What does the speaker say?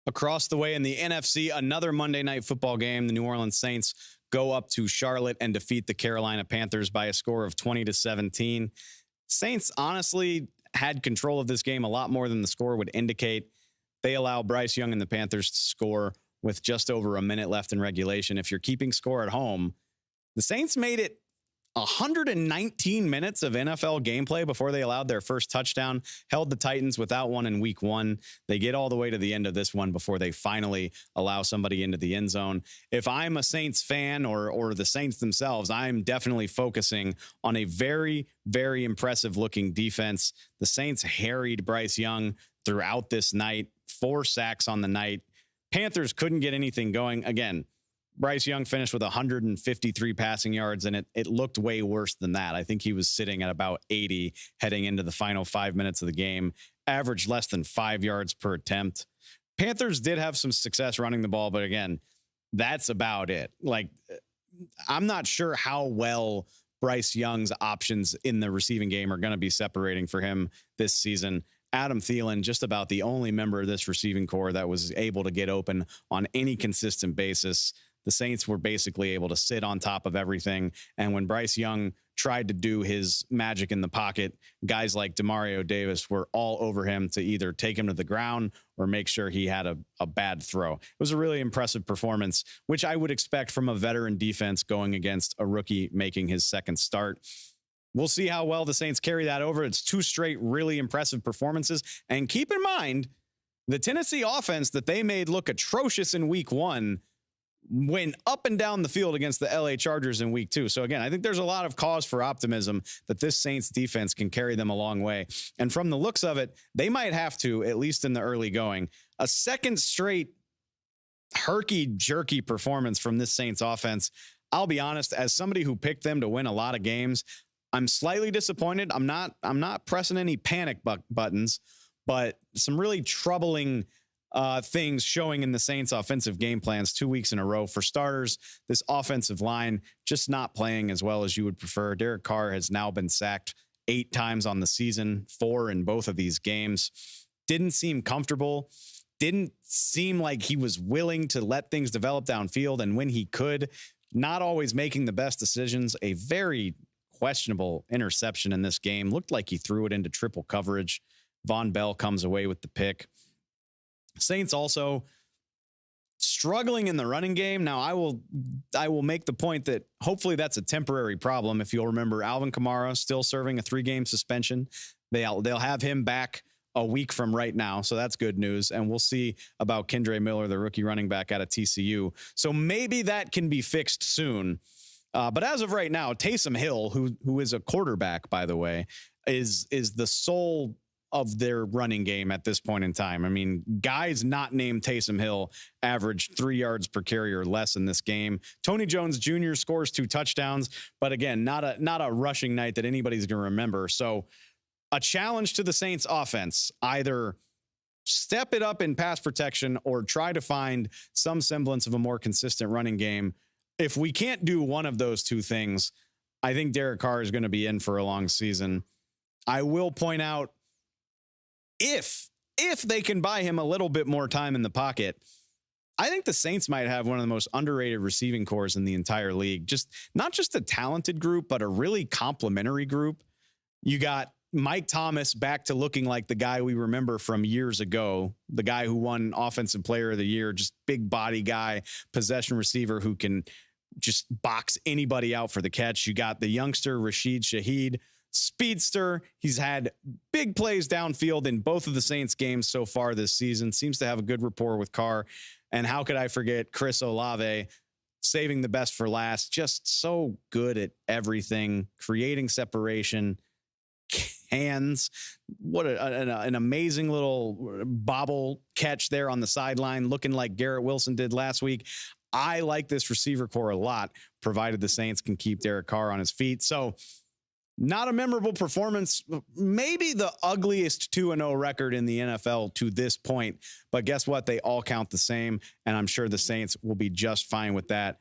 Across the way in the NFC, another Monday Night Football game. The New Orleans Saints go up to Charlotte and defeat the Carolina Panthers by a score of 20-17. Saints honestly had control of this game a lot more than the score would indicate. They allow Bryce Young and the Panthers to score with just over a minute left in regulation. If you're keeping score at home, the Saints made it 119 minutes of NFL gameplay before they allowed their first touchdown, held the Titans without one in week one. They get all the way to the end of this one before they finally allow somebody into the end zone. If I'm a Saints fan or the Saints themselves, I'm definitely focusing on a very, very impressive looking defense. The Saints harried Bryce Young throughout this night, 4 sacks on the night. Panthers couldn't get anything going. Again, Bryce Young finished with 153 passing yards, and it looked way worse than that. I think he was sitting at about 80 heading into the final 5 minutes of the game, averaged less than 5 yards per attempt. Panthers did have some success running the ball, but again, that's about it. Like, I'm not sure how well Bryce Young's options in the receiving game are going to be separating for him this season. Adam Thielen, just about the only member of this receiving core that was able to get open on any consistent basis. The Saints were basically able to sit on top of everything. And when Bryce Young tried to do his magic in the pocket, guys like Demario Davis were all over him to either take him to the ground or make sure he had a bad throw. It was a really impressive performance, which I would expect from a veteran defense going against a rookie making his second start. We'll see how well the Saints carry that over. It's 2 straight really impressive performances. And keep in mind, the Tennessee offense that they made look atrocious in week 1 went up and down the field against the LA Chargers in week 2. So again, I think there's a lot of cause for optimism that this Saints defense can carry them a long way. And from the looks of it, they might have to, at least in the early going, a second straight herky-jerky performance from this Saints offense. I'll be honest, as somebody who picked them to win a lot of games, I'm slightly disappointed. I'm not pressing any panic buttons, but some really troubling things showing in the Saints offensive game plans 2 weeks in a row. For starters, this offensive line just not playing as well as you would prefer. Derek Carr has now been sacked 8 times on the season, 4 in both of these games. Didn't seem comfortable. Didn't seem like he was willing to let things develop downfield. And when he could, not always making the best decisions. A very questionable interception in this game. Looked like he threw it into triple coverage. Von Bell comes away with the pick. Saints also struggling in the running game. Now, I will make the point that hopefully that's a temporary problem. If you'll remember, Alvin Kamara still serving a 3-game suspension. They'll have him back a week from right now, so that's good news. And we'll see about Kendre Miller, the rookie running back out of TCU. So maybe that can be fixed soon. But as of right now, Taysom Hill, who is a quarterback, by the way, is the sole of their running game at this point in time. I mean, guys not named Taysom Hill averaged 3 yards per carry or less in this game. Tony Jones Jr. scores 2 touchdowns, but again, not a rushing night that anybody's going to remember. So a challenge to the Saints offense, either step it up in pass protection or try to find some semblance of a more consistent running game. If we can't do one of those 2 things, I think Derek Carr is going to be in for a long season. I will point out, if they can buy him a little bit more time in the pocket, I think the Saints might have one of the most underrated receiving cores in the entire league. Not just a talented group, but a really complimentary group. You got Mike Thomas back to looking like the guy we remember from years ago, the guy who won Offensive Player of the Year, just big body guy, possession receiver who can just box anybody out for the catch. You got the youngster Rashid Shaheed, speedster. He's had big plays downfield in both of the Saints games so far this season. Seems to have a good rapport with Carr. And how could I forget Chris Olave, saving the best for last? Just so good at everything, creating separation, hands. What an amazing little bobble catch there on the sideline, looking like Garrett Wilson did last week. I like this receiver core a lot, provided the Saints can keep Derek Carr on his feet. So not a memorable performance, maybe the ugliest 2-0 record in the NFL to this point. But guess what? They all count the same, and I'm sure the Saints will be just fine with that